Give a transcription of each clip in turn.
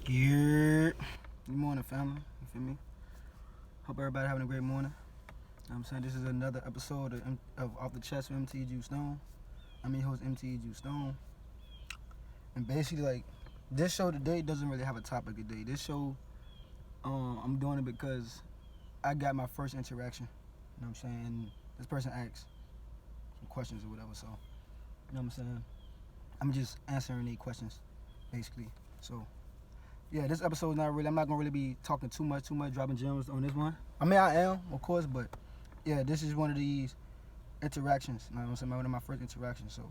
Good morning, family. You feel me? Hope everybody having a great morning. I'm saying this is another episode of Off the Chest with MTE Juice Stone. I'm your host, MTE Juice Stone. And basically, like, this show today doesn't really have a topic today. This show, I'm doing it because I got my first interaction. You know what I'm saying? This person asked some questions or whatever, so, you know what I'm saying? I'm just answering these questions, basically. So, yeah, this episode I'm not gonna really be talking too much, dropping gems on this one. I mean, I am, of course, but yeah, this is one of these interactions. You know what I'm saying? One of my first interactions. So,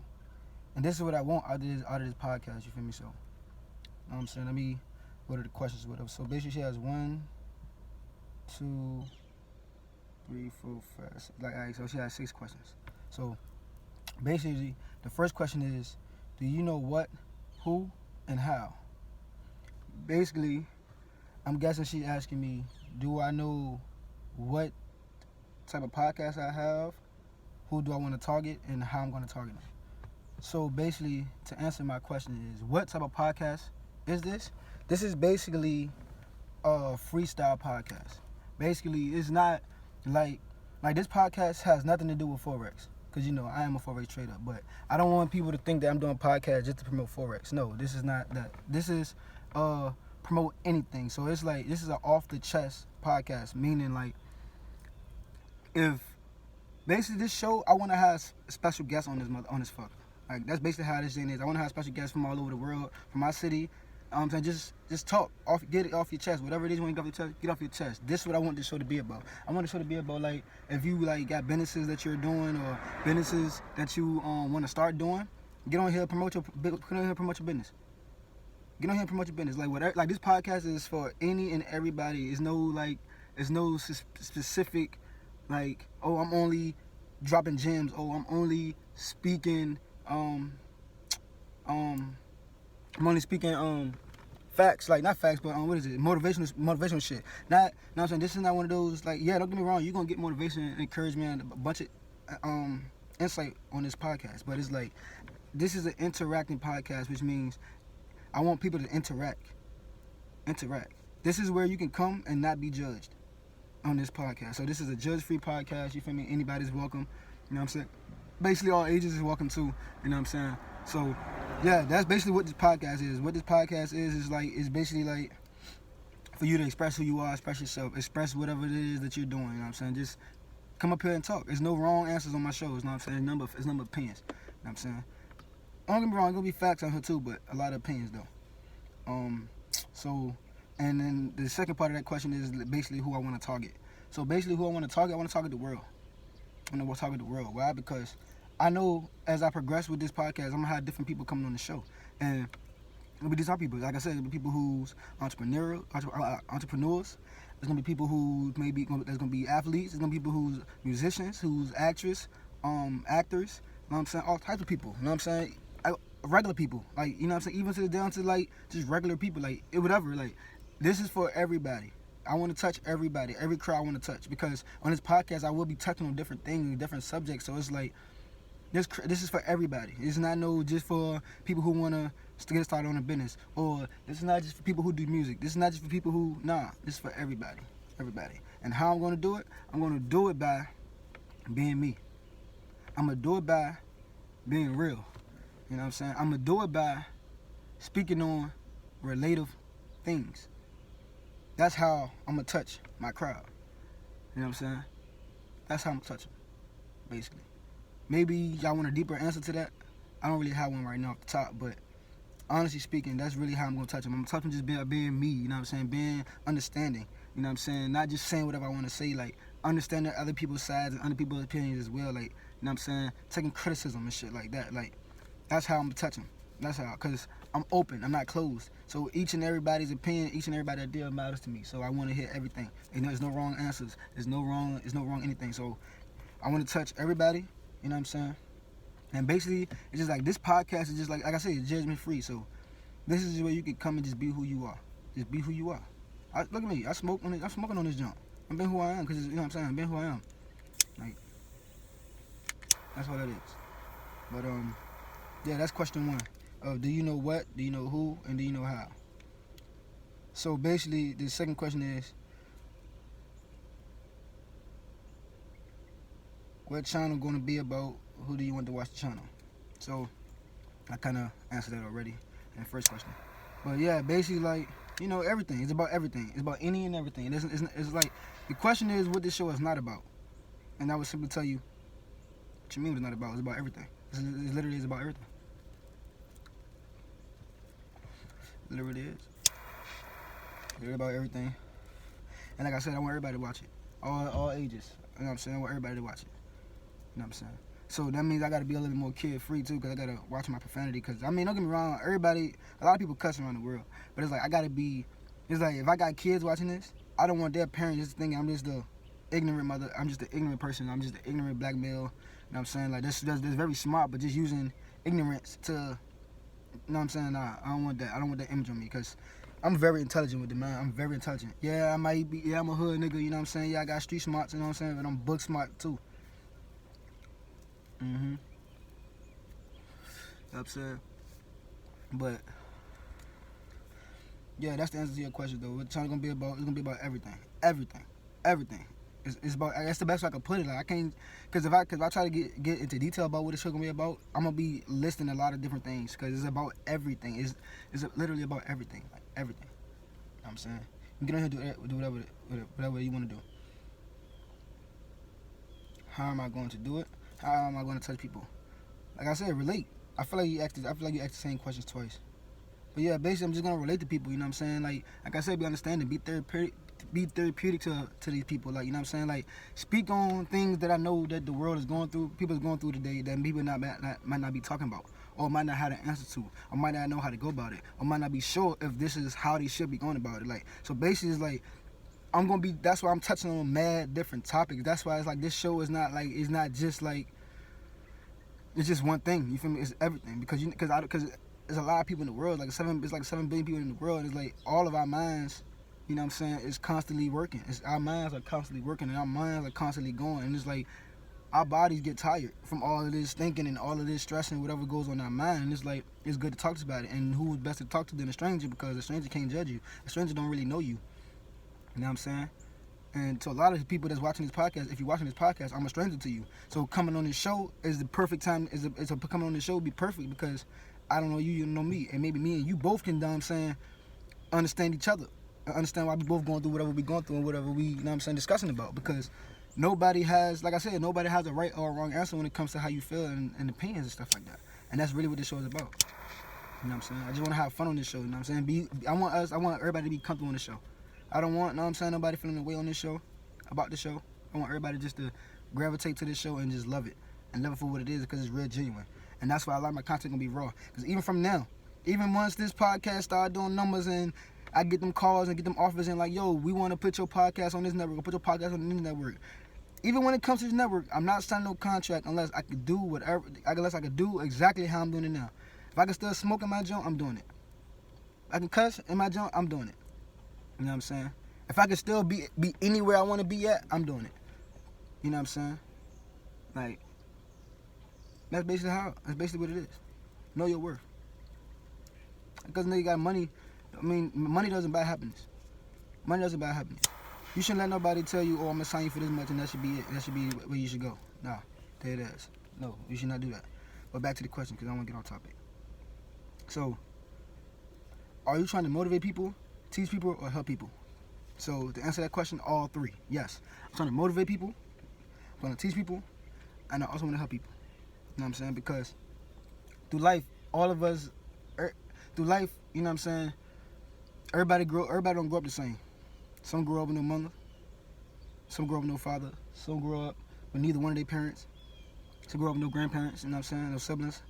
and this is what I want out of this podcast. You feel me? So, you know what I'm saying? Let me go to the questions with her. So basically, she has 1, 2, 3, 4, 5. Like, all right, so she has 6 questions. So, basically, the first question is, do you know what, who, and how? Basically, I'm guessing she's asking me, do I know what type of podcast I have, who do I want to target, and how I'm going to target them. So basically, to answer my question is, what type of podcast is this? This is basically a freestyle podcast. Basically, it's not like this podcast has nothing to do with Forex. Because, you know, I am a Forex trader. But I don't want people to think that I'm doing podcasts just to promote Forex. No, this is not that. This is promote anything. So it's like, this is an off the chest podcast, meaning like, if basically this show, I want to have special guests on this fucker. Like, that's basically how this thing is. I want to have special guests from all over the world, from my city. So just talk, get it off your chest. Whatever it is you want to get off your chest. This is what I want this show to be about. I want the show to be about, like, if you like got businesses that you're doing or businesses that you want to start doing, get on here, promote your business. Get on here and promote your business. Like, whatever. Like, this podcast is for any and everybody. It's no specific, like, oh, I'm only dropping gems. Oh, I'm only speaking I'm only speaking facts, like, not facts, but what is it? Motivational shit. Not, I'm saying, this is not one of those, like, yeah, don't get me wrong, you're gonna get motivation and encouragement and a bunch of insight on this podcast. But it's like, this is an interacting podcast, which means I want people to interact. This is where you can come and not be judged on this podcast. So this is a judge-free podcast, you feel me? Anybody's welcome, you know what I'm saying? Basically, all ages is welcome too, you know what I'm saying? So, yeah, that's basically what this podcast is. What this podcast is like, is basically like for you to express who you are, express yourself, express whatever it is that you're doing, you know what I'm saying? Just come up here and talk. There's no wrong answers on my shows, you know what I'm saying? It's number of opinions, you know what I'm saying? Don't get me wrong, there's gonna be facts on here too, but a lot of opinions though. So, and then the second part of that question is basically who I want to target. So basically, who I want to target the world. I want to target the world. Why? Because I know as I progress with this podcast, I'm gonna have different people coming on the show, and it'll be these other people. Like I said, it'll be people who's entrepreneurs. There's gonna be people who there's gonna be athletes. There's gonna be people who's musicians, who's actors. You know what I'm saying? All types of people. You know what I'm saying? Regular people. Like, you know what I'm saying? Even down to like just regular people. Like, whatever. Like, this is for everybody. I want to touch everybody, every crowd I want to touch, because on this podcast I will be touching on different things, different subjects. So it's like, this is for everybody. It's not just for people who want to get started on a business, or this is not just for people who do music. This is not just for people who, this is for everybody. And how I'm going to do it? I'm going to do it by being me. I'm going to do it by being real. You know what I'm saying? I'm going to do it by speaking on relative things. That's how I'm going to touch my crowd. You know what I'm saying? That's how I'm going to touch them, basically. Maybe y'all want a deeper answer to that. I don't really have one right now off the top, but honestly speaking, that's really how I'm going to touch them. I'm going to touch them just being me, you know what I'm saying? Being understanding, you know what I'm saying? Not just saying whatever I want to say, like, understanding other people's sides and other people's opinions as well, like, you know what I'm saying? Taking criticism and shit like that. Like, that's how I'm going to touch them. That's how, because I'm open, I'm not closed. So each and everybody's opinion, each and everybody's idea matters to me. So I want to hear everything. And there's no wrong answers. There's no wrong anything. So I want to touch everybody, you know what I'm saying? And basically, it's just like, this podcast is just like I said, it's judgment free. So this is where you can come and just be who you are. Just be who you are. Look at me, I'm smoking on this junk. I'm being who I am, because, you know what I'm saying? I'm being who I am. Like, that's what that is. But yeah, that's question 1. Do you know what, do you know who, and do you know how? So basically, the second question is, what channel going to be about? Who do you want to watch the channel? So I kind of answered that already in the first question. But yeah, basically, like, you know, everything. It's about everything. It's about any and everything. It's like, the question is what this show is not about. And I would simply tell you what you mean what it's not about. It's about everything. It's literally is about everything. It literally is. It's about everything. And like I said, I want everybody to watch it. All ages. You know what I'm saying? I want everybody to watch it. You know what I'm saying? So that means I got to be a little bit more kid-free, too, because I got to watch my profanity. Because, I mean, don't get me wrong, a lot of people cuss around the world. But it's like, I got to be, it's like, if I got kids watching this, I don't want their parents just thinking I'm just the ignorant mother, I'm just the ignorant person, I'm just the ignorant black male. You know what I'm saying? Like, that's very smart, but just using ignorance to, you know what I'm saying? Nah, I don't want that. I don't want that image on me, because I'm very intelligent with the man. I'm very intelligent. Yeah, I'm a hood nigga, you know what I'm saying? Yeah, I got street smarts, you know what I'm saying? But I'm book smart, too. You know what I'm saying? But yeah, that's the answer to your question, though. What channel gonna be about? It's gonna be about everything, everything. It's about. That's the best way I can put it. Like, I can't, cause if I try to get into detail about what the show gonna be about, I'm gonna be listing a lot of different things. Cause it's about everything. It's literally about everything, like everything. You know what I'm saying? You get on here and do whatever you want to do. How am I going to do it? How am I going to touch people? Like I said, relate. I feel like you asked the same questions twice. But yeah, basically, I'm just gonna relate to people. You know what I'm saying? Like I said, be understanding, be therapeutic to these people. Like, you know what I'm saying? Like, speak on things that I know that the world is going through, people's going through today, that people might not be talking about, or might not have the answer to, or might not know how to go about it, or might not be sure if this is how they should be going about it. Like, so basically, it's like, that's why I'm touching on mad different topics. That's why it's like, this show is not like, it's not just like, it's just one thing. You feel me? It's everything, because there's a lot of people in the world. It's like 7 billion people in the world. It's like all of our minds, you know what I'm saying, is constantly working. Our minds are constantly working, and our minds are constantly going. And it's like, our bodies get tired from all of this thinking and all of this stressing, whatever goes on in our mind. And it's like, it's good to talk about it. And who's best to talk to than a stranger, because a stranger can't judge you. A stranger don't really know you. You know what I'm saying? And to a lot of the people that's watching this podcast, if you're watching this podcast, I'm a stranger to you. So coming on this show is the perfect time. Coming on this show would be perfect, because I don't know you, you don't know me, and maybe me and you both can, you know what I'm saying, understand each other, understand why we both going through whatever we going through and whatever we, you know what I'm saying, discussing about. Because nobody has, like I said, nobody has a right or a wrong answer when it comes to how you feel and opinions and stuff like that. And that's really what this show is about. You know what I'm saying? I just want to have fun on this show. You know what I'm saying? I want everybody to be comfortable on the show. I don't want, you know what I'm saying, nobody feeling the way on this show, about the show. I want everybody just to gravitate to this show and just love it. And love it for what it is, because it's real genuine. And that's why a lot of my content gonna be raw. Because even from now, even once this podcast start doing numbers and I get them calls and get them offers and like, yo, we want to put your podcast on this network, or put your podcast on this network. Even when it comes to this network, I'm not signing no contract unless I could do exactly how I'm doing it now. If I can still smoke in my joint, I'm doing it. If I can cuss in my joint, I'm doing it. You know what I'm saying? If I can still be anywhere I want to be at, I'm doing it. You know what I'm saying? Like, that's basically what it is. Know your worth. Because now you got money. I mean, money doesn't buy happiness. Money doesn't buy happiness. You shouldn't let nobody tell you, oh, I'm gonna sign you for this much and that should be it. That should be where you should go. Nah, there it is. No, you should not do that. But back to the question, because I don't want to get off topic. So, are you trying to motivate people, teach people, or help people? So, to answer that question, all three. Yes. I'm trying to motivate people, I'm trying to teach people, and I also want to help people. You know what I'm saying? Because through life, all of us, through life, you know what I'm saying, everybody don't grow up the same. Some grow up with no mother, some grow up with no father, some grow up with neither one of their parents, some grow up with no grandparents, you know what I'm saying, no siblings.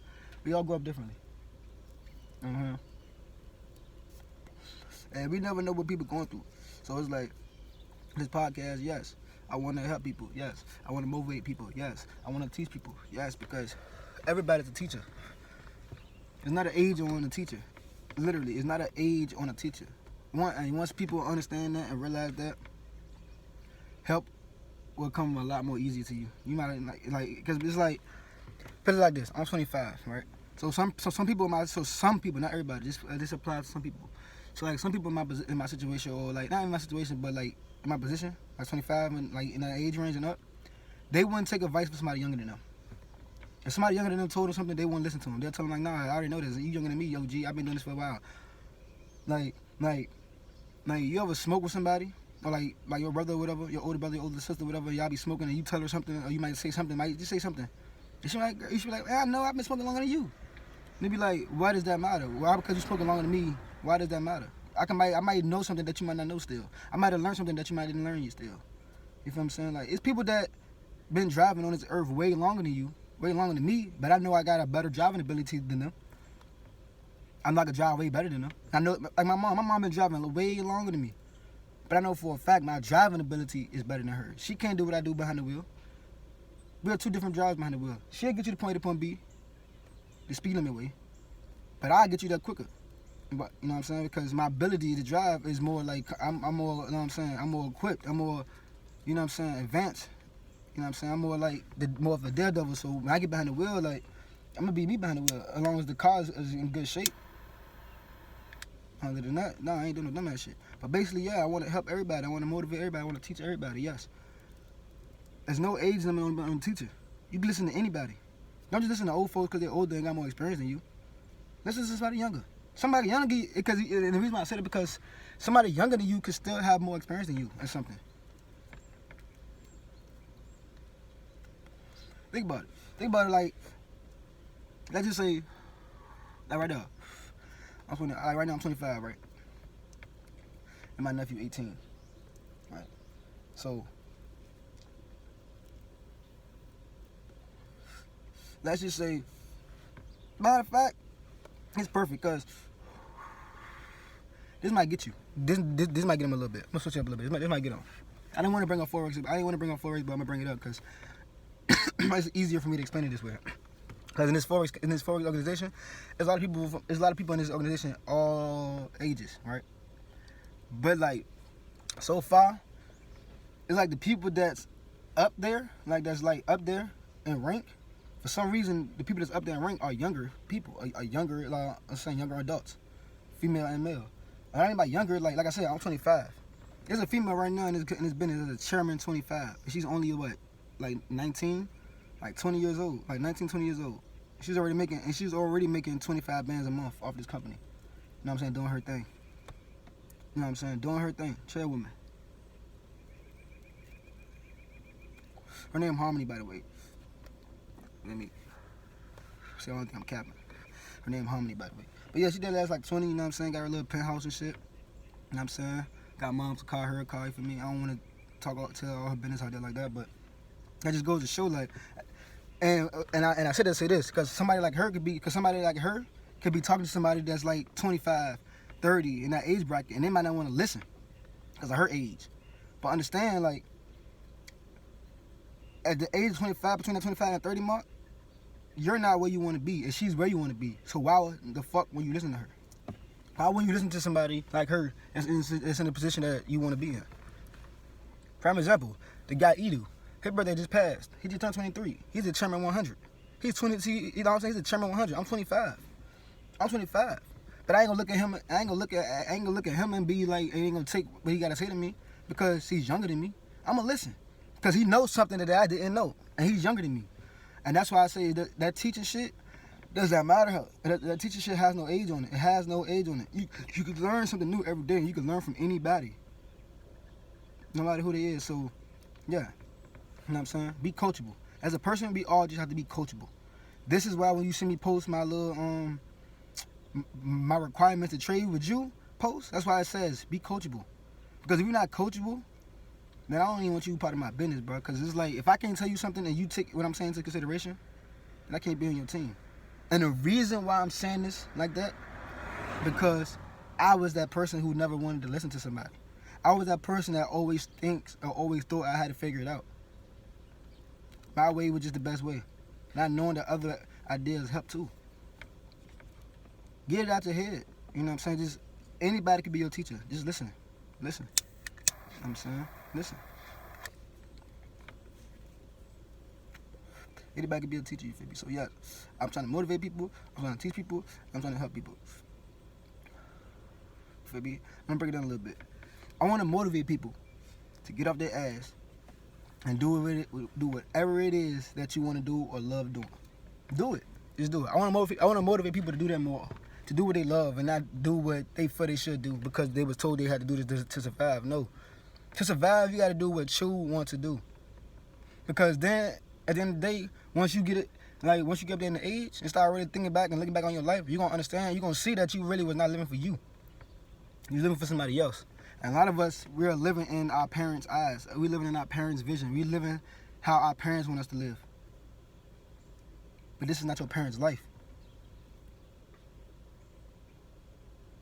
We all grow up differently. And we never know what people going through. So it's like, this podcast, yes, I want to help people, yes. I want to motivate people, yes. I want to teach people, yes, because everybody's a teacher. There's not an age on a teacher. Literally, it's not an age on a teacher. Once people understand that and realize that, help will come a lot more easy to you. You might like, because it's like, put it like this. I'm 25, right? So some people, not everybody. This applies to some people. So like some people in my situation, or like not in my situation, but like in my position, like 25 and like in that age range and up, they wouldn't take advice from somebody younger than them. If somebody younger than them told them something, they wouldn't listen to them. They'll tell them like, nah, I already know this. You younger than me, yo, G. I've been doing this for a while. Like you ever smoke with somebody, or like your brother or whatever, your older brother, your older sister, whatever. Y'all be smoking and you tell her something, or you might say something, might just say something. And she be like, I know I've been smoking longer than you. And they be like, why does that matter? Why because you smoking longer than me? Why does that matter? I might know something that you might not know still. I might have learned something that you might didn't learn you still. You feel what I'm saying? Like it's people that been driving on this earth way longer than you, way longer than me, but I know I got a better driving ability than them. I'm not gonna drive way better than them. I know, like my mom been driving way longer than me, but I know for a fact my driving ability is better than her. She can't do what I do behind the wheel. We are two different drivers behind the wheel. She'll get you to point A to point B, the speed limit way, but I'll get you there quicker. But you know what I'm saying? Because my ability to drive is more like I'm more, you know what I'm saying? I'm more equipped. I'm more, you know what I'm saying, advanced. You know what I'm saying? I'm more like more of a daredevil. So when I get behind the wheel, like I'm gonna be me behind the wheel, as long as the car is in good shape. Other than that, no, I ain't doing no dumbass shit. But basically, yeah, I want to help everybody. I want to motivate everybody. I want to teach everybody. Yes. There's no age limit on a teacher. You can listen to anybody. Don't just listen to old folks because they're older and got more experience than you. Listen to somebody younger. Somebody younger, because and the reason why I said it because somebody younger than you could still have more experience than you or something. Think about it. Think about it like, let's just say, like right now. Right now I'm 25, right? And my nephew 18, right? So, let's just say, matter of fact, it's perfect because this might get you. This might get him a little bit. I'm gonna switch it up a little bit. This might get him. I didn't want to bring up Forex. I didn't want to bring up Forex, but I'm gonna bring it up because it's easier for me to explain it this way. Because in this Forex organization, there's a lot of people in this organization, all ages, right? But like, so far, it's like the people that's up there, like that's like up there in rank. For some reason, the people that's up there in rank are younger people, are younger, I'm saying younger adults, female and male. And I ain't about younger, like I said, I'm 25. There's a female right now in this business, as a chairman, 25. And she's only what, like 19, like 20 years old, like 19, 20 years old. She's already making 25 bands a month off this company. You know what I'm saying? Doing her thing. You know what I'm saying? Doing her thing. Chairwoman. Her name Harmony, by the way. Let me see. I don't think I'm capping. Her name Harmony, by the way. But yeah, she did last like 20. You know what I'm saying? Got her little penthouse and shit. You know what I'm saying? Got mom to call her a car for me. I don't want to tell all her business out there like that, but that just goes to show like. And I said to say this because somebody like her could be talking to somebody that's like 25, 30 in that age bracket, and they might not want to listen because of her age. But understand, like, at the age of 25, between the 25 and 30 mark, you're not where you want to be, and she's where you want to be. So why the fuck when you listen to her? Why when you listen to somebody like her that's in the position that you want to be in? Prime example, the guy Edu. His birthday just passed. He just turned 23. He's a chairman 100. He's 20. You know what I'm saying? He's a chairman 100. I'm 25. I'm 25. But I ain't gonna look at him. I ain't gonna look at him and be like, I ain't gonna take what he gotta say to me because he's younger than me. I'm gonna listen because he knows something that I didn't know, and he's younger than me. And that's why I say that teaching shit doesn't matter. That teaching shit has no age on it. It has no age on it. You can learn something new every day, and you can learn from anybody, no matter who they is. So, yeah. You know what I'm saying? Be coachable. As a person, we all just have to be coachable. This is why when you see me post my little my requirements to trade with you post, that's why it says be coachable. Because if you're not coachable, then I don't even want you part of my business, bro. Because it's like if I can't tell you something and you take what I'm saying into consideration, then I can't be on your team. And the reason why I'm saying this like that, because I was that person who never wanted to listen to somebody. I was that person that always thought I had to figure it out. My way was just the best way. Not knowing that other ideas help too. Get it out your head. You know what I'm saying? Just anybody could be your teacher. Just listen. Listen. You know what I'm saying? Listen. Anybody could be a teacher, you feel me? So yeah, I'm trying to motivate people, I'm trying to teach people, I'm trying to help people. Feel me? Let me break it down a little bit. I want to motivate people to get off their ass and do whatever it is that you want to do or love doing. Do it. Just do it. I want to motivate people to do that more, to do what they love and not do what they feel they should do because they was told they had to do this to survive. No, to survive you got to do what you want to do. Because then at the end of the day, once you get up there in the age and start really thinking back and looking back on your life, you're gonna understand. You're gonna see that you really was not living for you. You're living for somebody else. And a lot of us, we're living in our parents' eyes. We're living in our parents' vision. We're living how our parents want us to live. But this is not your parents' life.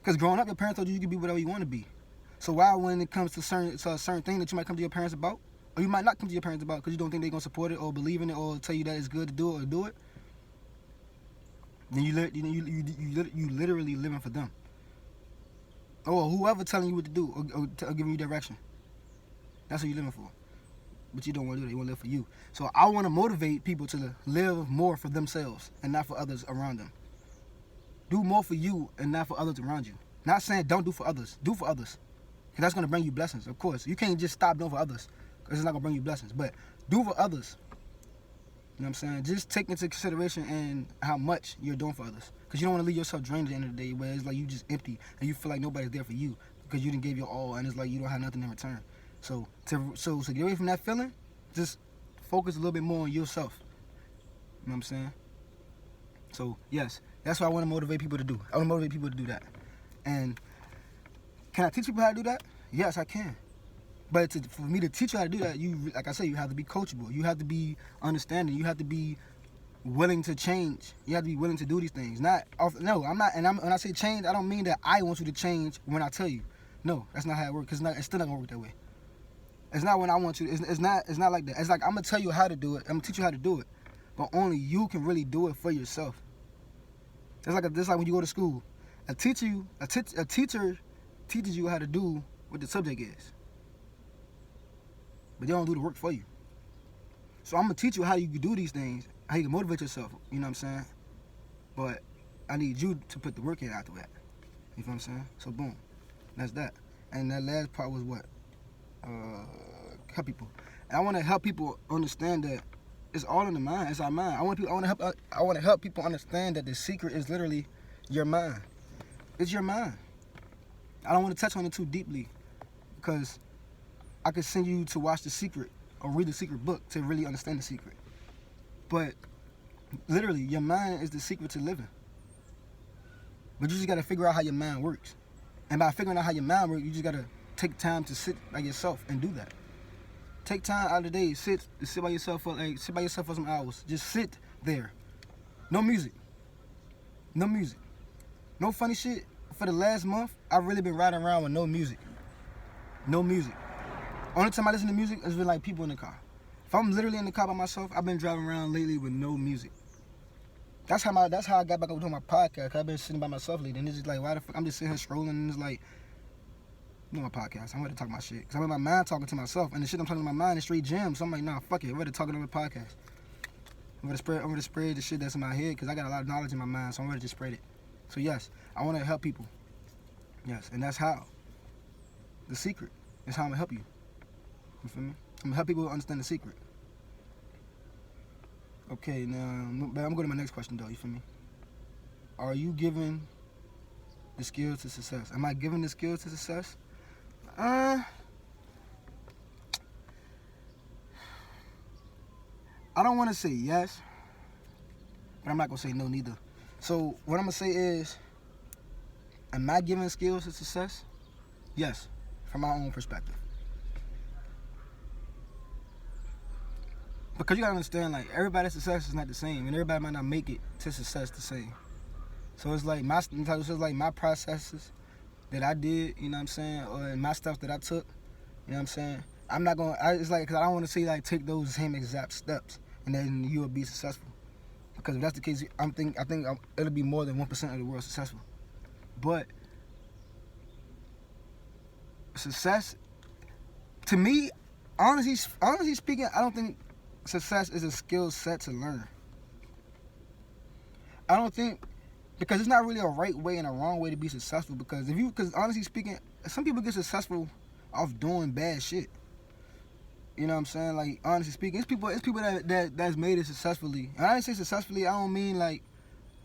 Because growing up, your parents told you can be whatever you want to be. So why, when it comes to a certain thing that you might come to your parents about, or you might not come to your parents about because you don't think they're going to support it or believe in it or tell you that it's good to do it or do it, then you literally living for them. Or whoever telling you what to do or giving you direction. That's what you're living for. But you don't want to do that. You want to live for you. So I want to motivate people to live more for themselves and not for others around them. Do more for you and not for others around you. Not saying don't do for others. Do for others. Because that's going to bring you blessings, of course. You can't just stop doing for others because it's not going to bring you blessings. But do for others. You know what I'm saying? Just take into consideration and how much you're doing for others. Because you don't want to leave yourself drained at the end of the day where it's like you just empty and you feel like nobody's there for you because you didn't give your all and it's like you don't have nothing in return. So to get away from that feeling, just focus a little bit more on yourself. You know what I'm saying? So, yes, that's what I want to motivate people to do. I want to motivate people to do that. And can I teach people how to do that? Yes, I can. But for me to teach you how to do that, like I said, you have to be coachable. You have to be understanding. You have to be willing to change. You have to be willing to do these things. When I say change, I don't mean that I want you to change when I tell you. No, that's not how it works. It's still not gonna work that way. It's not when I want you. It's not like that. It's like I'm gonna tell you how to do it. I'm gonna teach you how to do it, but only you can really do it for yourself. It's like when you go to school. A teacher teaches you how to do what the subject is, but they don't do the work for you. So I'm gonna teach you how you can do these things, how you can motivate yourself. You know what I'm saying? But I need you to put the work in after that. You know what I'm saying? So boom, that's that. And that last part was what? Help people. And I want to help people understand that it's all in the mind. It's our mind. I want to help people understand that the secret is literally your mind. It's your mind. I don't want to touch on it too deeply because I could send you to watch The Secret or read The Secret book to really understand the secret. But literally, your mind is the secret to living. But you just got to figure out how your mind works. And by figuring out how your mind works, you just got to take time to sit by yourself and do that. Take time out of the day, sit by yourself for some hours. Just sit there. No music. No funny shit. For the last month, I've really been riding around with no music. Only time I listen to music is with like people in the car. If I'm literally in the car by myself, I've been driving around lately with no music. That's how I got back up to my podcast. Cause I've been sitting by myself lately, and it's just like, why the fuck? I'm just sitting here scrolling, and it's like, you know, my podcast. I'm ready to talk my shit. Cause I'm in my mind talking to myself, and the shit I'm talking to my mind is straight gems. So I'm like, nah, fuck it. I'm ready to talk it on the podcast. I'm ready to spread the shit that's in my head, cause I got a lot of knowledge in my mind, so I'm ready to spread it. So yes, I want to help people. Yes, and that's how. The secret is how I'm gonna help you. You feel me? I'm gonna help people understand the secret. Okay, now I'm gonna go to my next question though. You feel me? Are you giving the skills to success? Am I giving the skills to success? I don't want to say yes, but I'm not gonna say no neither. So what I'm gonna say is, am I giving skills to success? Yes, from my own perspective. Because you gotta understand, like, everybody's success is not the same, and everybody might not make it to success the same. So it's like my processes that I did, you know what I'm saying, or my stuff that I took, you know what I'm saying. I'm not gonna. It's like, cause I don't want to say like take those same exact steps and then you will be successful. Because if that's the case, I think it'll be more than 1% of the world successful. But success, to me, honestly speaking, I don't think success is a skill set to learn. I don't think Because it's not really a right way and a wrong way to be successful. Because honestly speaking, some people get successful off doing bad shit. You know what I'm saying? Like, honestly speaking, it's people that's made it successfully. And I didn't say successfully, I don't mean like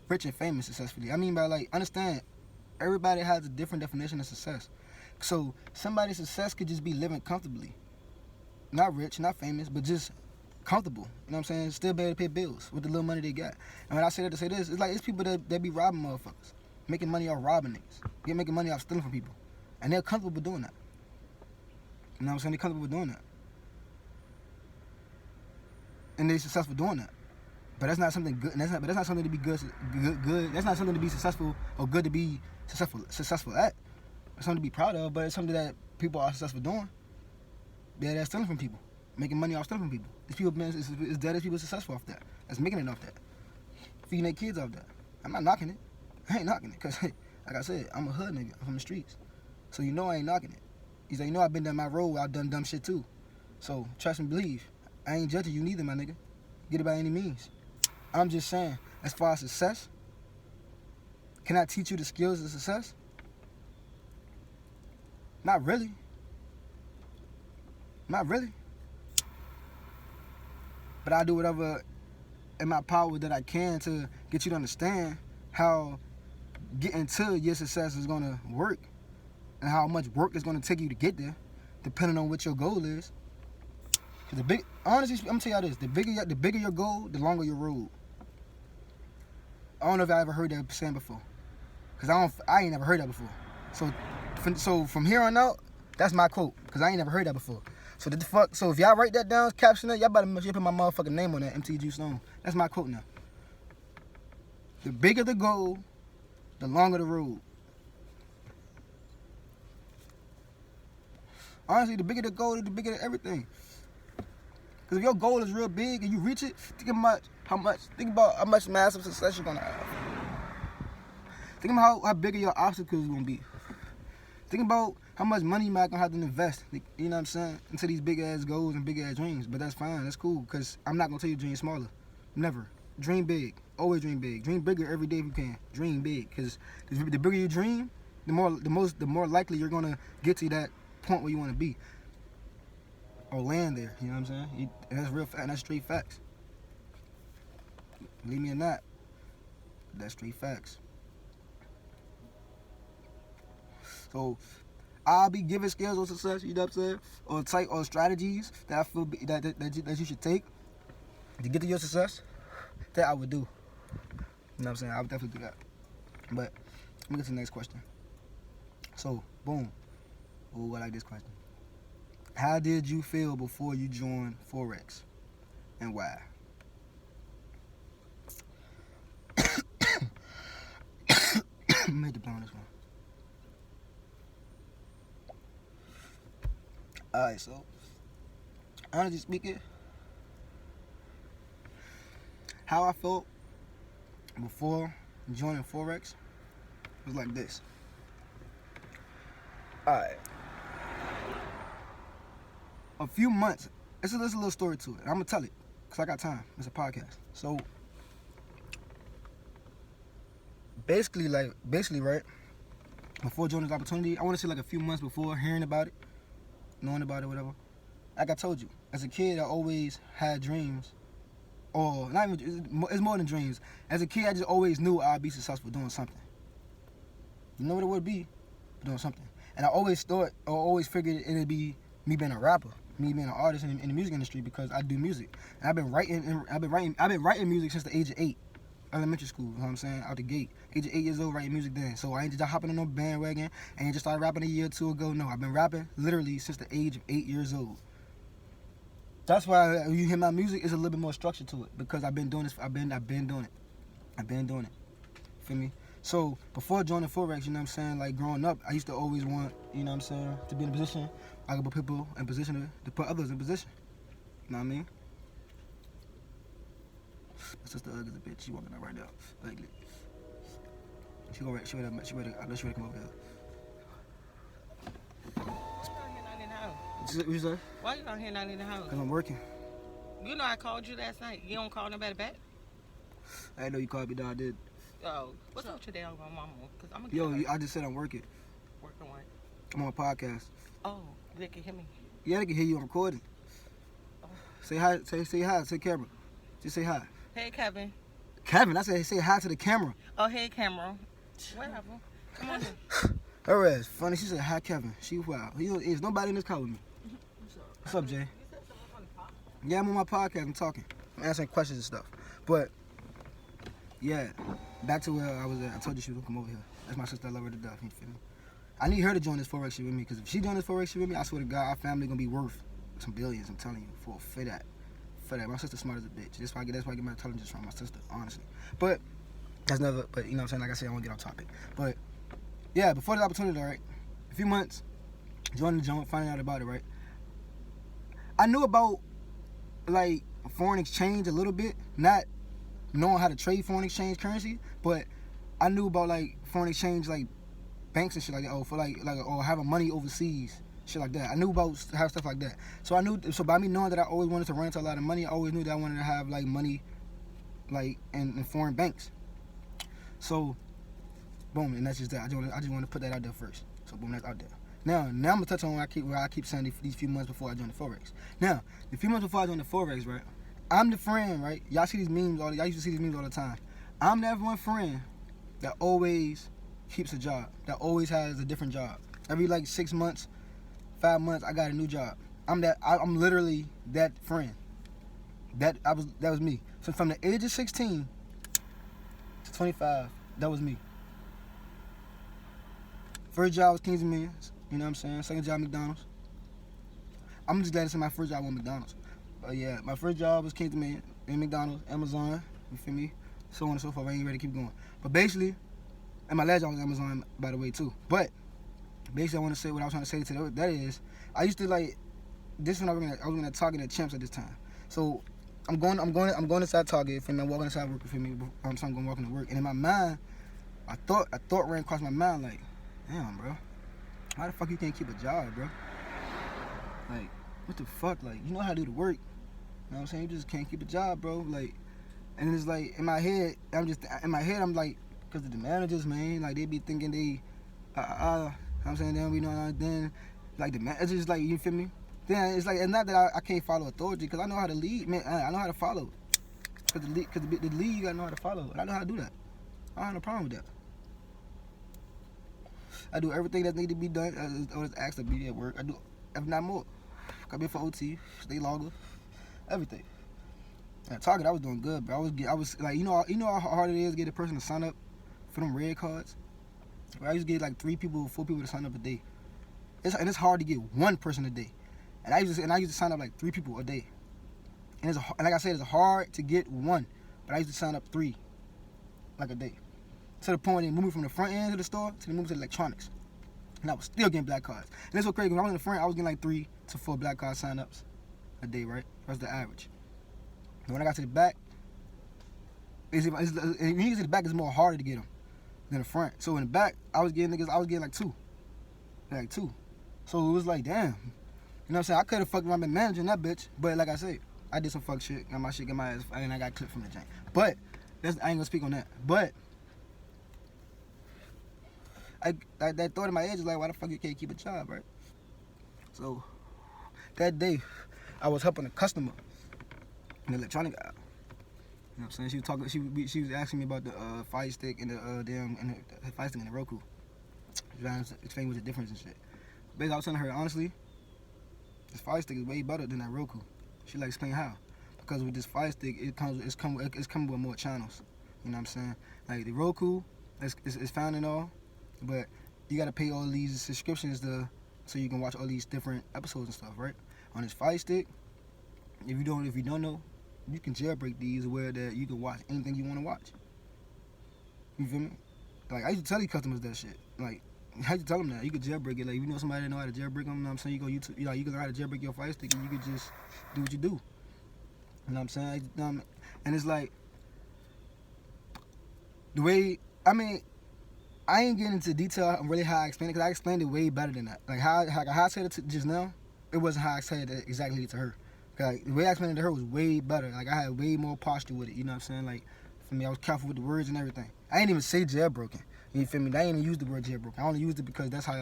rich and famous successfully. I mean by like, understand, everybody has a different definition of success. So somebody's success could just be living comfortably. Not rich, not famous, but just comfortable. You know what I'm saying? Still be able to pay bills with the little money they got. And when I say that to say this, it's like it's people that be robbing motherfuckers. Making money off robbing niggas. They're making money off stealing from people. And they're comfortable with doing that. You know what I'm saying? They're comfortable with doing that. And they're successful doing that. But that's not something good. That's not something to be good. That's not something to be successful or good to be successful at. It's something to be proud of, but it's something that people are successful doing. They're stealing from people, making money off stealing from people. These people, it's dead as people successful off that. That's making it off that. Feeding their kids off that. I'm not knocking it. I ain't knocking it, because, like I said, I'm a hood nigga. I'm from the streets. So you know I ain't knocking it. He's like, you know I've been down my road where I've done dumb shit too. So trust and believe. I ain't judging you neither, my nigga. Get it by any means. I'm just saying, as far as success, can I teach you the skills of success? Not really. Not really. But I do whatever in my power that I can to get you to understand how getting to your success is going to work and how much work it's going to take you to get there, depending on what your goal is. Honestly, I'm gonna tell y'all this: the bigger your goal, the longer your road. I don't know if I ever heard that saying before, cause I ain't never heard that before. So from here on out, that's my quote, cause I ain't never heard that before. So if y'all write that down, caption it, y'all better put my motherfucking name on that, MTE Juice Stone. That's my quote now. The bigger the goal, the longer the road. Honestly, the bigger the goal, the bigger everything. Because if your goal is real big and you reach it, think about how much massive success you're gonna have. Think about how big your obstacles gonna be. Think about how much money you might gonna have to invest, you know what I'm saying, into these big ass goals and big ass dreams. But that's fine, that's cool, because I'm not gonna tell you to dream smaller. Never. Dream big. Always dream big. Dream bigger every day if you can. Dream big, because the bigger you dream, the more likely you're gonna get to that point where you wanna be. Or land there, you know what I'm saying? And that's real, and that's straight facts. Believe me or not, that's straight facts. So I'll be giving skills of success, you know what I'm saying, or strategies that I feel that you should take to get to your success. That I would do. You know what I'm saying? I would definitely do that. But let me get to the next question. So boom. Ooh, I like this question. How did you feel before you joined Forex, and why? Made the plan on this one. Alright, so honestly speaking, how I felt before joining Forex was like this. Alright. A few months, there's a little story to it. I'm gonna tell it, cause I got time. It's a podcast. So basically, right, before joining this opportunity, I want to say like a few months before hearing about it, knowing about it, whatever. Like I told you, as a kid, I always had dreams, or not even. It's more than dreams. As a kid, I just always knew I'd be successful doing something. You know what it would be? Doing something. And I always thought, or always figured it'd be me being a rapper. Me being an artist in the music industry, because I do music. And I've been writing music since the age of 8, elementary school. You know what I'm saying? Out the gate, age of 8 years old, writing music then. So I ain't just hopping on no bandwagon. I ain't just started rapping a year or two ago. No, I've been rapping literally since the age of 8 years old. That's why when you hear my music, it's a little bit more structure to it, because I've been doing this. I've been doing it. Feel me? So before joining Forex, you know what I'm saying, like growing up, I used to always want, you know what I'm saying, to be in a position I could put people in position to put others in position. You know what I mean? My sister Ugg is a bitch. She walking out right now. Ugly. She ready to come over here. What you say? Why you not here not in the house? Because I'm working. You know I called you last night. You don't call nobody back? I didn't know you called me, dog. I did. What's up with your damn mama? Cause I'm gonna Yo, I just said I'm working. Working what? I'm on a podcast. Oh, they can hear me. Yeah, they can hear you. I'm recording. Oh. Say hi. Say hi. Say camera. Just say hi. Hey, Kevin. Kevin, I said say hi to the camera. Oh, hey, camera. Whatever. Come on in. Her ass funny. She said hi, Kevin. She wild. There's nobody in this car with me. What's up, Jay? You said something on the podcast? Yeah, I'm on my podcast. I'm talking. I'm answering questions and stuff. But yeah, back to where I was at. I told you she was gonna come over here. That's my sister. I love her to death. You feel me? I need her to join this Forex shit with me, because if she joins this Forex shit with me, I swear to God, our family gonna be worth some billions. I'm telling you, for that. My sister's smart as a bitch. That's why I get my intelligence from my sister, honestly. But that's never. But you know what I'm saying? Like I said, I won't get off topic. But yeah, before the opportunity, right? A few months, joining the joint, finding out about it, right? I knew about like foreign exchange a little bit, not knowing how to trade foreign exchange currency, but I knew about like foreign exchange, like banks and shit like that, or having money overseas, shit like that. I knew about how stuff like that. So by me knowing that I always wanted to run into a lot of money, I always knew that I wanted to have like money, like in foreign banks. So, boom, and that's just that. I just want to put that out there first. So boom, that's out there. Now I'm gonna touch on where I keep saying these few months before I joined the Forex. Now, the few months before I joined the Forex, right? I'm the friend, right? Y'all see these memes y'all used to see these memes all the time. I'm that one friend that always keeps a job, that always has a different job. Every like 6 months, 5 months, I got a new job. I'm literally that friend. That was me. So from the age of 16 to 25, that was me. First job was Kings of Millions, you know what I'm saying? Second job, McDonald's. I'm just glad to say my first job was McDonald's. But yeah, my first job was Kings of Millions, and McDonald's, Amazon, you feel me? So on and so forth. I ain't ready to keep going. But basically, and my last job was Amazon, by the way, too. But basically, I want to say what I was trying to say to that is, I used to like this when I was gonna Target at Champs at this time. So I'm going inside Target, and I'm walking inside work for me. I'm going walking to work, and in my mind, I thought ran across my mind like, damn, bro, how the fuck you can't keep a job, bro? Like, what the fuck? Like, you know how to do the work. You know what I'm saying? You just can't keep a job, bro. Like, and it's like in my head, I'm like, because the managers, man, like they be thinking they, you know what I'm saying, then we know, then like the managers, like, you feel me? Then it's like, it's not that I can't follow authority, because I know how to lead, man. I know how to follow. Because the lead, you gotta know how to follow, and I know how to do that. I don't have no problem with that. I do everything that need to be done, or is asked to be at work. I do, if not more. Come in for OT, stay longer, everything. At Target, I was doing good, but I was like, you know how hard it is to get a person to sign up for them red cards. I used to get like 4 people to sign up a day. It's hard to get one person a day, and I used to sign up like 3 people a day. And like I said, it's hard to get one, but I used to sign up 3, like a day. To the point where they moved me from the front end of the store to the moved to the electronics, and I was still getting black cards. And it's so crazy. When I was in the front, I was getting like 3 to 4 black card sign-ups a day, right? That's the average. And when I got to the back, when you get to the back, it's more harder to get them than the front. So in the back, I was getting like 2. Like 2. So it was like, damn. You know what I'm saying? I could have fucked around been managing that bitch. But like I said, I did some fuck shit. Got my ass, and I got clipped from the jank. But, I ain't gonna speak on that. But, that thought in my head is like, why the fuck you can't keep a job, right? So, that day, I was helping a customer in the electronic aisle. You know what I'm saying? She was asking me about the Fire Stick and the Fire Stick and the Roku. She was explaining what the difference and shit. Basically, I was telling her, honestly, this Fire Stick is way better than that Roku. She like explain how. Because with this Fire Stick, it's come with more channels. You know what I'm saying? Like the Roku, it's fine and all, but you gotta pay all these subscriptions so you can watch all these different episodes and stuff, right? On this Fire Stick, if you don't know, you can jailbreak these where that you can watch anything you want to watch. You feel me? Like I used to tell these customers that shit. Like I used to tell them that you could jailbreak it. Like you know somebody that know how to jailbreak them. You know what I'm saying? You go YouTube, you can learn how to jailbreak your Fire Stick, and you could just do what you do. You know what I'm saying? And it's like the way. I mean, I ain't getting into detail on really how I explained it, because I explained it way better than that. Like how I said it just now, it wasn't how I said it exactly to her. Like, the way I explained it to her was way better. Like I had way more posture with it. You know what I'm saying? Like for me, I was careful with the words and everything. I ain't even say jailbroken. You feel me? I ain't even use the word jailbroken. I only used it because that's you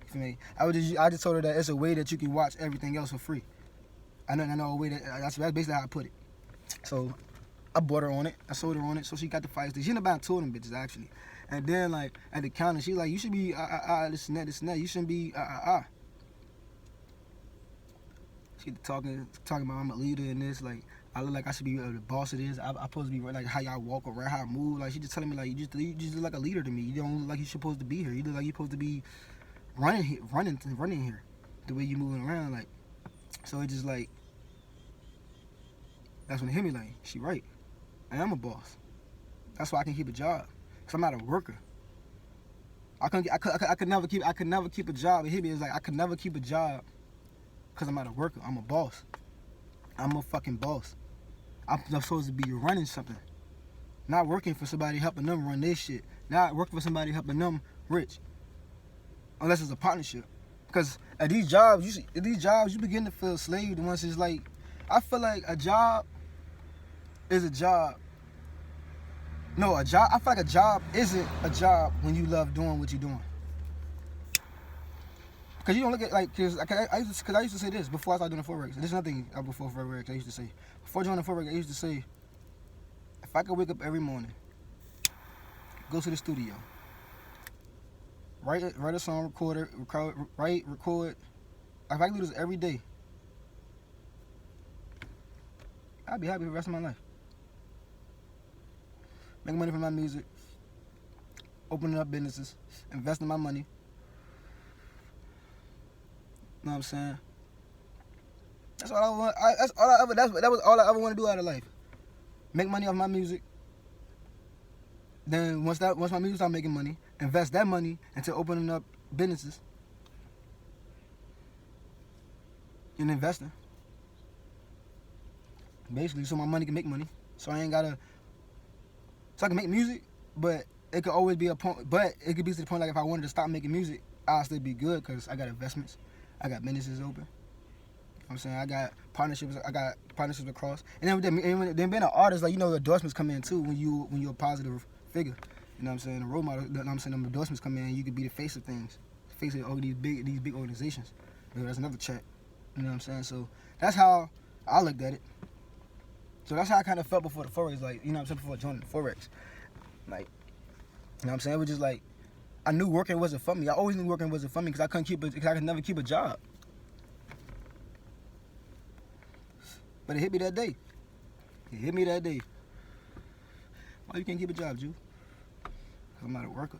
feel me? I just told her that it's a way that you can watch everything else for free. I know a way that's basically how I put it. So I bought her on it. I sold her on it. So she got the Fire Stick. She ended up buying 2 of them bitches actually. And then like at the counter, she like, you should be this and that. You shouldn't be She talking about I'm a leader in this. Like I look like I should be the boss of this. I'm supposed to be like how y'all walk around, how I move. Like she just telling me like you just look like a leader to me. You don't look like you're supposed to be here. You look like you're supposed to be running here. The way you moving around, like. So it just like that's when it hit me like she right. I am a boss. That's why I can keep a job. Cause I'm not a worker. I could never keep a job. It hit me. It's like I could never keep a job because I'm not a worker. I'm a boss. I'm a fucking boss. I'm supposed to be running something. Not working for somebody helping them run their shit. Not working for somebody helping them rich. Unless it's a partnership. Because at these jobs, you begin to feel slaved once it's like, I feel like a job is a job. No, I feel like a job isn't a job when you love doing what you're doing. Cause you don't look at like, cause I used to say this before I started doing Forex. There's nothing before Forex. I used to say before joining Forex, I used to say if I could wake up every morning, go to the studio, write a song, record. If I could do this every day, I'd be happy for the rest of my life. Make money from my music, opening up businesses, investing my money. You know what I'm saying? That's all I want. That was all I ever want to do out of life. Make money off my music. Then once my music start making money, invest that money into opening up businesses and investing. Basically, so my money can make money. So I can make music, but it could always be a point. But it could be to the point like if I wanted to stop making music, I'll still be good because I got investments. I got businesses open. You know what I'm saying? I got partnerships across. And then being an artist, like, you know, endorsements come in too when you're a positive figure. You know what I'm saying? A role model. You know what I'm saying? Them endorsements come in and you could be the face of things. The face of all these big organizations. You know, that's another check. You know what I'm saying? So that's how I looked at it. So that's how I kind of felt before the Forex, like, you know what I'm saying, before joining the Forex. Like, you know what I'm saying? It was just like, I knew working wasn't for me. I always knew working wasn't for me because I could never keep a job. But it hit me that day. Why you can't keep a job, Jew? Because I'm not a worker.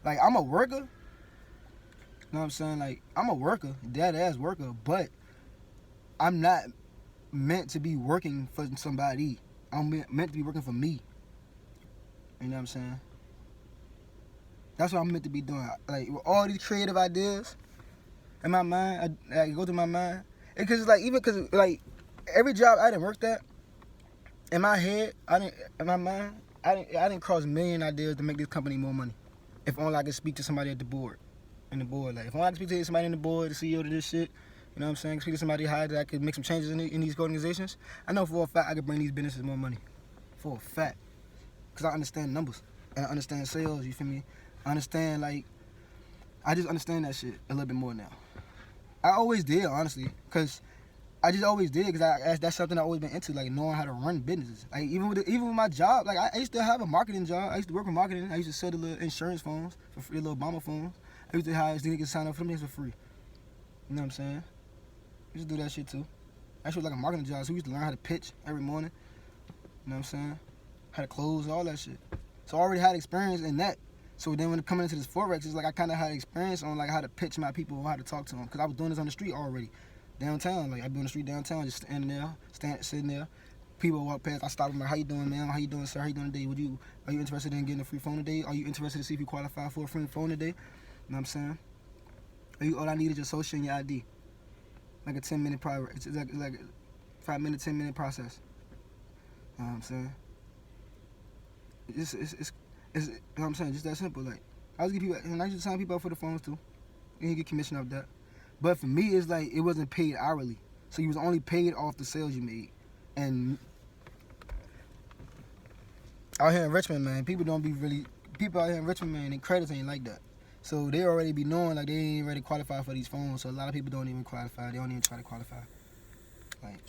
Like, I'm a worker. You know what I'm saying? Like, I'm a worker, dead-ass worker, but I'm not meant to be working for somebody. I'm meant to be working for me. You know what I'm saying? That's what I'm meant to be doing. Like, with all these creative ideas in my mind, I go through my mind. Because it's like, even because, like, every job I didn't work at, in my head, in my mind, I didn't cross a million ideas to make this company more money. If only I could speak to somebody at the board. Like, if only I could speak to somebody in the board, the CEO of this shit, you know what I'm saying? Speak to somebody high that I could make some changes in these organizations. I know for a fact I could bring these businesses more money. For a fact. Because I understand numbers. And I understand sales, you feel me? I understand, like, I just understand that shit a little bit more now. I always did, honestly. Because I just always did. Because that's something I've always been into, like, knowing how to run businesses. Like, even with my job, like, I used to have a marketing job. I used to work with marketing. I used to sell the little insurance phones for free, little Obama phones. I used to hire niggas to sign up for them things for free. You know what I'm saying? I used to do that shit too. That shit was like a marketing job. So we used to learn how to pitch every morning. You know what I'm saying? How to close, all that shit. So I already had experience in that. So then when coming into this Forex, it's like I kind of had experience on like how to pitch my people, how to talk to them. Because I was doing this on the street already. Downtown. Like, I'd be on the street downtown, just standing there, sitting there. People walk past, I stop them like, how you doing, man? How you doing, sir? How you doing today? Are you interested in getting a free phone today? Are you interested to see if you qualify for a free phone today? You know what I'm saying? All I need is your social and your ID. Like a 10-minute private. It's like a 5-minute, 10-minute process. You know what I'm saying? It's you know what I'm saying? Just that simple. Like, I was getting people, and I used to sign people up for the phones too. And you get commission off that. But for me, it's like it wasn't paid hourly. So you was only paid off the sales you made. And out here in Richmond, man, people out here in Richmond, man, their credits ain't like that. So they already be knowing like they ain't ready to qualify for these phones. So a lot of people don't even qualify. They don't even try to qualify. Like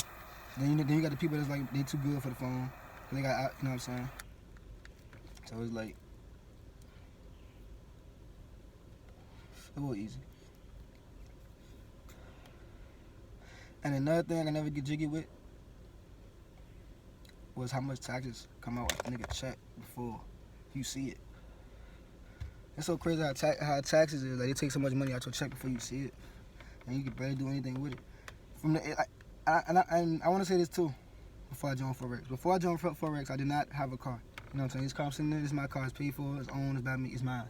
then you got the people that's like they too good for the phone. They got, you know what I'm saying? So it's like it was easy. And another thing I can never get jiggy with was how much taxes come out a nigga check before you see it. It's so crazy how taxes is. Like, they take so much money out your check before you see it, and you can barely do anything with it. I want to say this too. Before I joined Forex, I did not have a car. You know what I'm saying? This car I'm sitting in, this is my car. It's paid for. It's owned. It's by me. It's mine.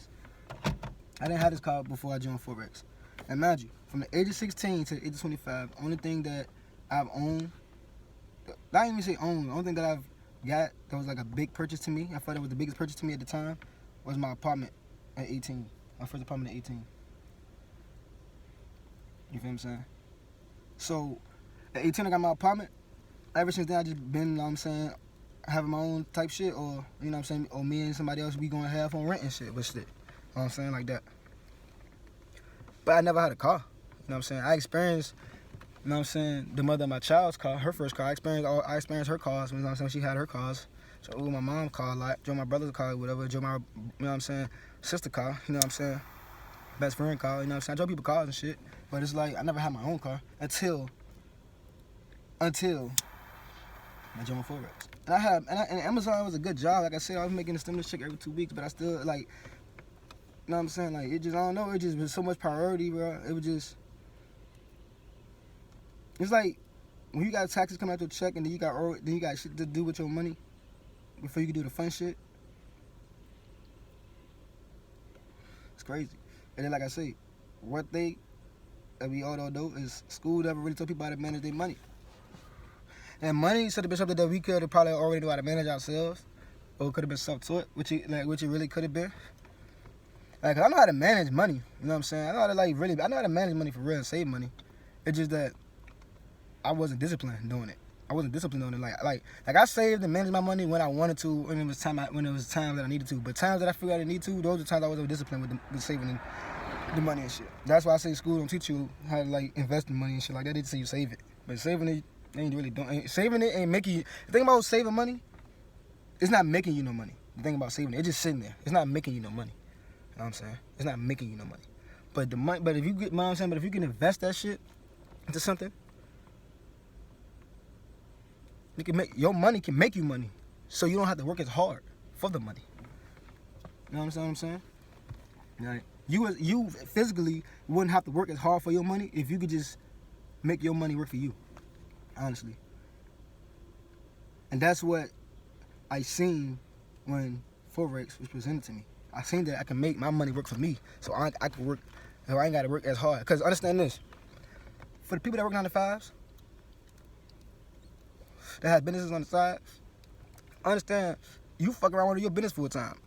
I didn't have this car before I joined Forex. And mind you, from the age of 16 to the age of 25, only thing that I've owned, not even say owned, the only thing that I've got that was like a big purchase to me, I thought it was the biggest purchase to me at the time, was my apartment at 18. My first apartment at 18. You feel what I'm saying? So, at 18 I got my apartment. Ever since then I just been, you know what I'm saying, having my own type shit, or, you know what I'm saying, or me and somebody else, we gonna have on rent and shit, but shit. You know what I'm saying? Like that. But I never had a car. You know what I'm saying? I experienced, you know what I'm saying, the mother of my child's car, her first car. I experienced her cars. You know what I'm saying? She had her cars. So my mom's car a lot. Drove my brother's car, whatever. Drove my, you know what I'm saying, sister car. You know what I'm saying? Best friend car. You know what I'm saying? I drove people cars and shit. But it's like I never had my own car until I joined Forex. And Amazon was a good job. Like I said, I was making a stimulus check every 2 weeks, but I still like, you know what I'm saying? Like, it just, I don't know, it just was so much priority, bro. It was just, it's like, when you got taxes coming out your check and then you got shit to do with your money before you can do the fun shit. It's crazy. And then, like I say, what we all don't know is school never really taught people how to manage their money. And money should have been something that we could have probably already knew how to manage ourselves, or could have been self-taught, which it really could have been. Like, I know how to manage money. You know what I'm saying? I know how to manage money for real and save money. It's just that I wasn't disciplined doing it. I wasn't disciplined on it. Like I saved and managed my money when I wanted to, when it was time that I needed to. But times that I figured I didn't need to, those are times I wasn't disciplined with saving the money and shit. That's why I say school don't teach you how to like invest in money and shit like that. They just say you save it, but saving it ain't really doing. Saving it ain't making you. The thing about saving money, it's not making you no money. The thing about saving it, it's just sitting there. It's not making you no money. You know what I'm saying? It's not making you no money. But if you get, you know what I'm saying? But if you can invest that shit into something, your money can make you money, so you don't have to work as hard for the money. You know what I'm saying? Like, you physically wouldn't have to work as hard for your money if you could just make your money work for you. Honestly. And that's what I seen when Forex was presented to me. I seen that I can make my money work for me, so I can work. So I ain't got to work as hard. Cause understand this: for the people that work 9 to 5s, that have businesses on the side, understand you fuck around with your business full time,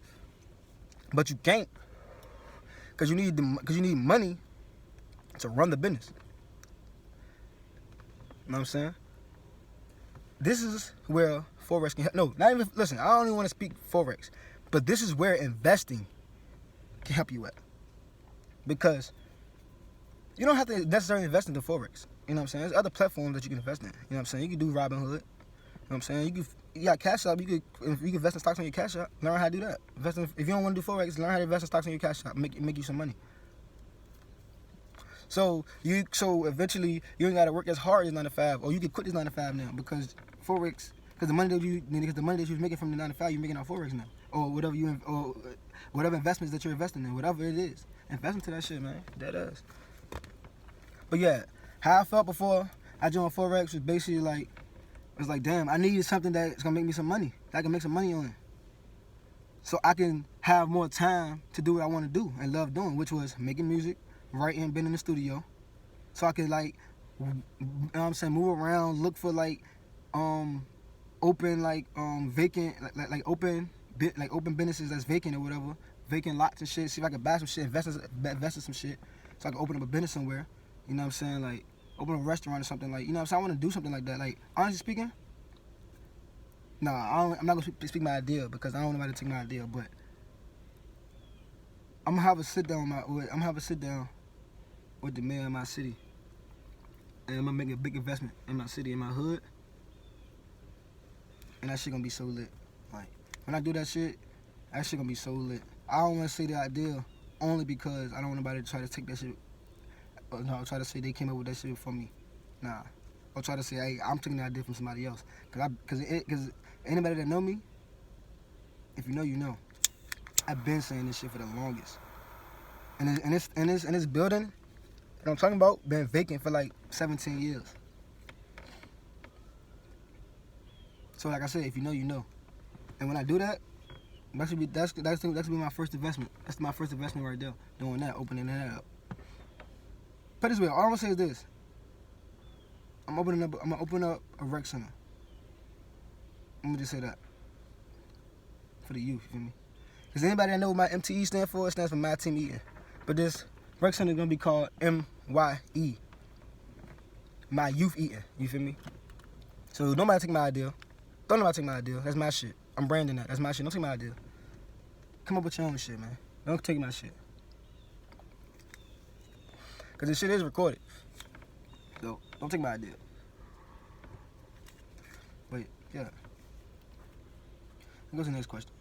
but you can't, cause you need money to run the business. You know what I'm saying? This is where Forex can help. No, not even, listen, I don't even want to speak Forex, but this is where investing can help you at. Because you don't have to necessarily invest into Forex. You know what I'm saying? There's other platforms that you can invest in. You know what I'm saying? You can do Robinhood. You know what I'm saying? You got Cash App. You can invest in stocks on your Cash App. Learn how to do that. If you don't want to do Forex, learn how to invest in stocks on your Cash App. Make you some money. So eventually you ain't gotta work as hard as 9 to 5, or you can quit this 9 to 5 now because Forex, because the money that you was making from the 9 to 5, you're making out Forex now, or whatever investments that you're investing in, whatever it is, invest into that shit, man. That is. But yeah, how I felt before I joined Forex was basically like, it was like, damn, I needed something that's gonna make me some money, that I can make some money on, so I can have more time to do what I want to do and love doing, which was making music, writing, being in the studio, so I could like, you know what I'm saying, move around, look for like, open like vacant like open businesses that's vacant or whatever, vacant lots and shit. See if I could buy some shit, invest in some shit, so I can open up a business somewhere. You know what I'm saying? Like open a restaurant or something. Like, you know what I'm saying? I want to do something like that. Like, honestly speaking, Nah, I'm not gonna speak my idea because I don't want nobody to take my idea. But I'm gonna have a sit down. With the mayor of my city, and I'm gonna make a big investment in my city, in my hood, and that shit gonna be so lit. Like when I do that shit gonna be so lit. I don't wanna say the idea only because I don't want nobody to try to take that shit. Or no, try to say they came up with that shit from me. Nah, or try to say, hey, I'm taking the idea from somebody else. Cause anybody that know me, if you know, you know. I've been saying this shit for the longest. And this building that I'm talking about been vacant for like 17 years. So like I said, if you know, you know. And when I do that, that's gonna be my first investment. That's my first investment right there. Doing that, opening that up. Put it this way, all I'm gonna say is this. I'm gonna open up a rec center. I'm gonna just say that. For the youth, you feel me? Because anybody that know what my MTE stand for, it stands for my team eating. But this rec center is gonna be called MYE. My youth eating, you feel me? So nobody take my idea. Don't nobody take my idea. That's my shit. I'm branding that. That's my shit. Don't take my idea. Come up with your own shit, man. Don't take my shit. Because this shit is recorded. So don't take my idea. Wait, yeah. Let's go to the next question.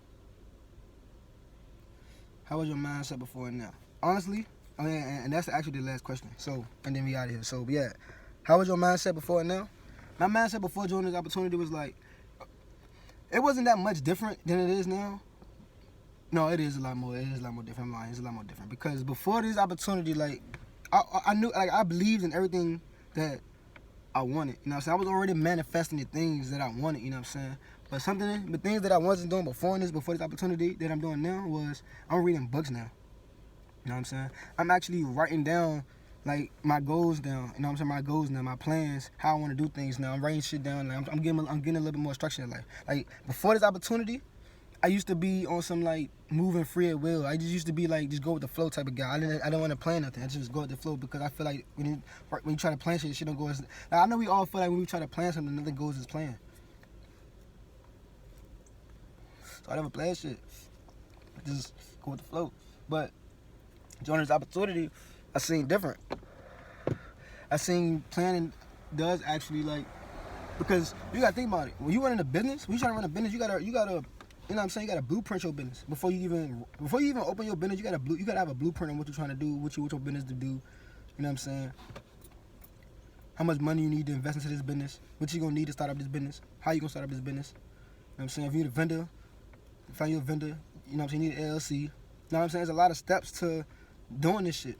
How was your mindset before and now? Honestly, and that's actually the last question. So, and then we out of here. So, yeah. How was your mindset before and now? My mindset before joining this opportunity was like, it wasn't that much different than it is now. No, it is a lot more. It is a lot more different. I'm lying. It's a lot more different. Because before this opportunity, like, I knew, like, I believed in everything that I wanted. You know what I'm saying? I was already manifesting the things that I wanted, you know what I'm saying? But the things that I wasn't doing before this opportunity that I'm doing now was, I'm reading books now. You know what I'm saying? I'm actually writing down, like, my goals down. You know what I'm saying? My goals now, my plans, how I want to do things now. I'm writing shit down. Like, I'm getting a little bit more structure in life. Like, before this opportunity, I used to be on some, like, moving free at will. I just used to be, like, just go with the flow type of guy. I didn't want to plan nothing. I just go with the flow because I feel like when you try to plan shit don't go as... Like, I know we all feel like when we try to plan something, nothing goes as planned. So I never plan shit. I just go with the flow. But joining this opportunity, I seen different. I seen planning does actually, like... Because you got to think about it. When you run a business, when you try to run a business, you gotta you know what I'm saying? You gotta blueprint your business before you even open your business. You gotta have a blueprint on what you're trying to do, what you want your business to do. You know what I'm saying? How much money you need to invest into this business? What you gonna need to start up this business? How you gonna start up this business? You know what I'm saying? If you need a vendor, find you a vendor. You know what I'm saying? You need an LLC. You know what I'm saying? There's a lot of steps to doing this shit.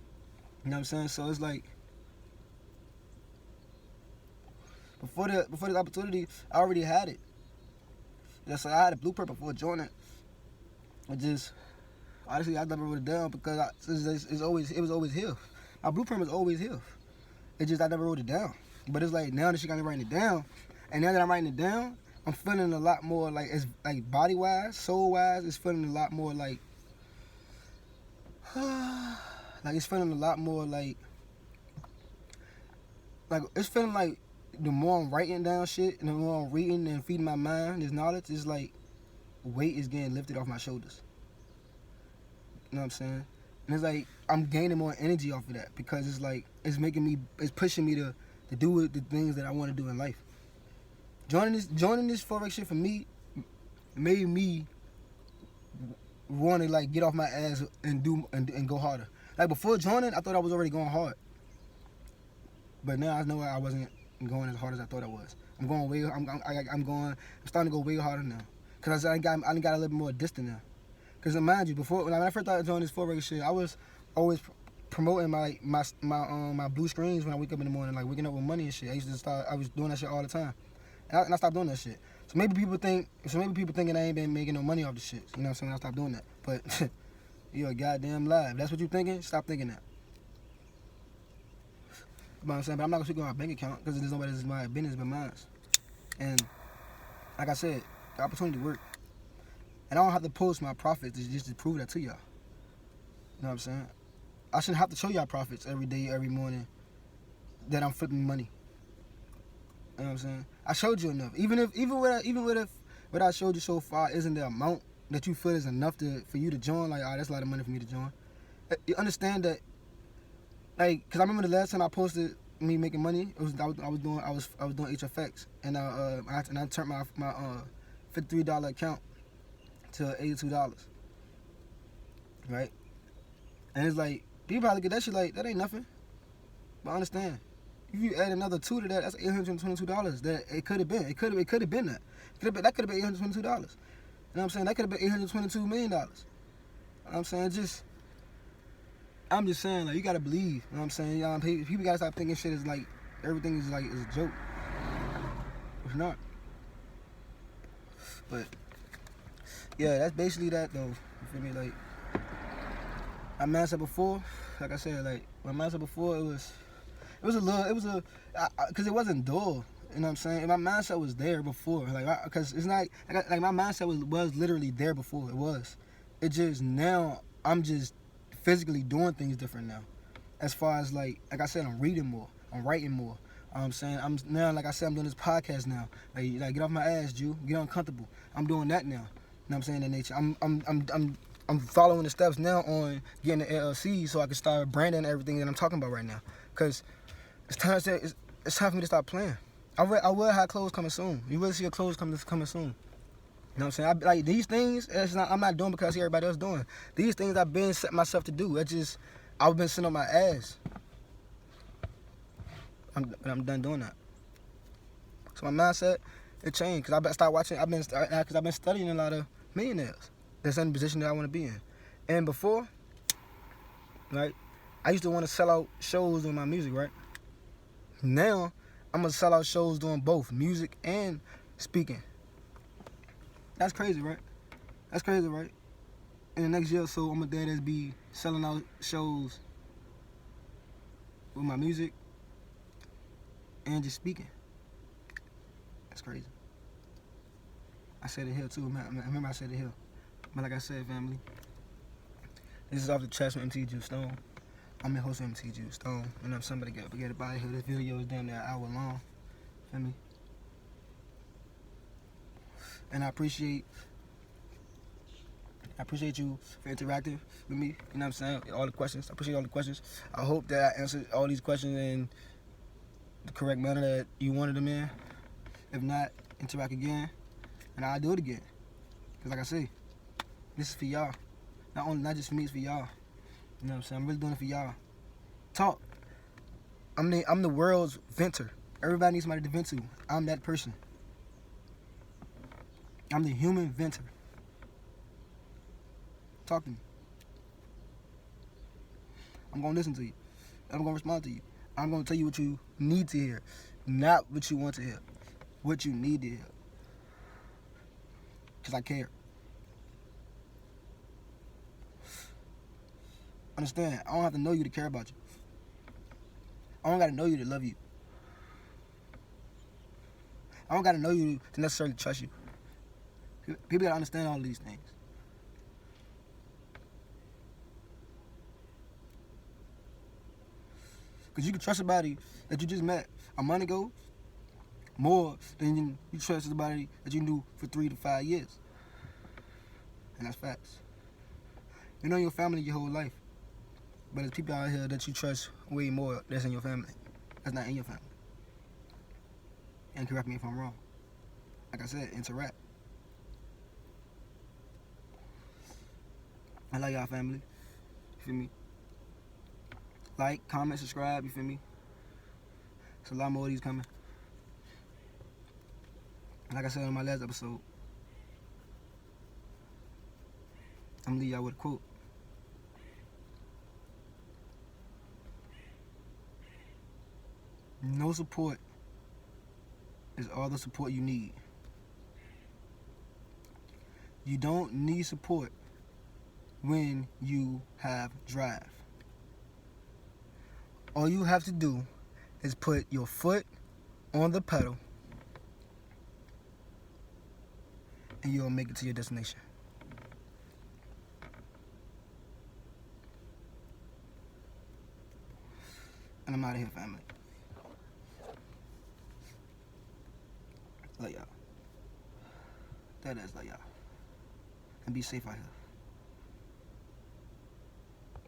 You know what I'm saying? So it's like before this opportunity, I already had it. That's like I had a blueprint before joining. It just honestly I never wrote it down because it was always here. My blueprint was always here. It just I never wrote it down. But it's like now that she got me writing it down, and now that I'm writing it down, I'm feeling a lot more like it's like body wise, soul wise, it's feeling a lot more like it's feeling a lot more like it's feeling like the more I'm writing down shit and the more I'm reading and feeding my mind this knowledge, it's like weight is getting lifted off my shoulders. You know what I'm saying? And it's like I'm gaining more energy off of that because it's like it's pushing me to do the things that I want to do in life. Joining this Forex shit for me made me want to like get off my ass and do and go harder. Like before joining, I thought I was already going hard, but now I know I wasn't going as hard as I thought I was. I'm starting to go way harder now because I got a little bit more distant now. Because mind you, before when I first started doing this Forex shit, I was always promoting my blue screens when I wake up in the morning, like waking up with money and shit. I was doing that shit all the time, and I stopped doing that shit. So maybe people thinking I ain't been making no money off the shit. You know what I'm saying? I stopped doing that. But you're a goddamn lie. If that's what you're thinking, stop thinking that. You know what I'm saying? But I'm not gonna speak on my bank account because there's nobody's my business but mine. And like I said, the opportunity worked. And I don't have to post my profits just to prove that to y'all. You know what I'm saying? I shouldn't have to show y'all profits every day, every morning that I'm flipping money. You know what I'm saying? I showed you enough. Even with what I showed you so far isn't the amount that you feel is enough for you to join. Like, that's a lot of money for me to join. You understand that? Like, cause I remember the last time I posted me making money, I was doing HFX, and I turned my $53 account to $82, right? And it's like, people probably get that shit like, that ain't nothing. But understand, if you add another $2 to that, that's $822 that it could have been. It could have been that. That could have been $822. You know what I'm saying? That could have been $822 million. You know what I'm saying? I'm just saying, like, you gotta believe. You know what I'm saying? People gotta stop thinking shit is like, everything is like, is a joke. It's not. But, yeah, that's basically that, though. You feel me? Like, my mindset before, like I said, like, my mindset before, because it wasn't dull. You know what I'm saying? My mindset was there before. Like, because it's not, like my mindset was literally there before. It was. It just, now, I'm just physically doing things different now. As far as, like I said, I'm reading more. I'm writing more. I'm saying, I'm doing this podcast now. Like get off my ass, Jew. Get uncomfortable. I'm doing that now. You know what I'm saying? In nature. I'm following the steps now on getting the LLC so I can start branding everything that I'm talking about right now. Cause it's time for me to stop playing. I will have clothes coming soon. You will see your clothes coming soon. You know what I'm saying? Like, these things, I'm not doing because I see everybody else doing. These things I've been setting myself to do. I've been sitting on my ass. I'm done doing that. So my mindset, it changed because I started watching. Because I've been studying a lot of millionaires that's in the position that I want to be in. And before, right, I used to want to sell out shows doing my music, right? Now, I'm gonna sell out shows doing both music and speaking. That's crazy, right? That's crazy, right? In the next year or so, I'm gonna be selling out shows with my music and just speaking. That's crazy. I said it here too. I remember I said it here. But like I said, family, this is off the chest with MTE Juice Stone. I'm your host of MTE Juice Stone, and I'm somebody get it about here. This video is damn near an hour long. Feel me? And I appreciate you for interacting with me. You know what I'm saying? All the questions. I appreciate all the questions. I hope that I answered all these questions in the correct manner that you wanted them in. If not, interact again, and I'll do it again. Cause like I say, this is for y'all. Not just for me, it's for y'all. You know what I'm saying? I'm really doing it for y'all. Talk. I'm the world's venter. Everybody needs somebody to vent to. I'm that person. I'm the human venter. Talk to me. I'm gonna listen to you. I'm gonna respond to you. I'm gonna tell you what you need to hear, not what you want to hear. What you need to hear. Cause I care. Understand? I don't have to know you to care about you. I don't gotta know you to love you. I don't gotta know you to necessarily trust you. People gotta understand all of these things. Because you can trust somebody that you just met a month ago more than you trust somebody that you knew for 3 to 5 years. And that's facts. You know your family your whole life. But there's people out here that you trust way more that's in your family. That's not in your family. And correct me if I'm wrong. Like I said, interact. I love y'all family. You feel me? Like, comment, subscribe, you feel me? There's a lot more of these coming. Like I said in my last episode, I'm gonna leave y'all with a quote. No support is all the support you need. You don't need support when you have drive. All you have to do is put your foot on the pedal and you'll make it to your destination. And I'm out of here, family. Love y'all. That is like, y'all. And be safe out here.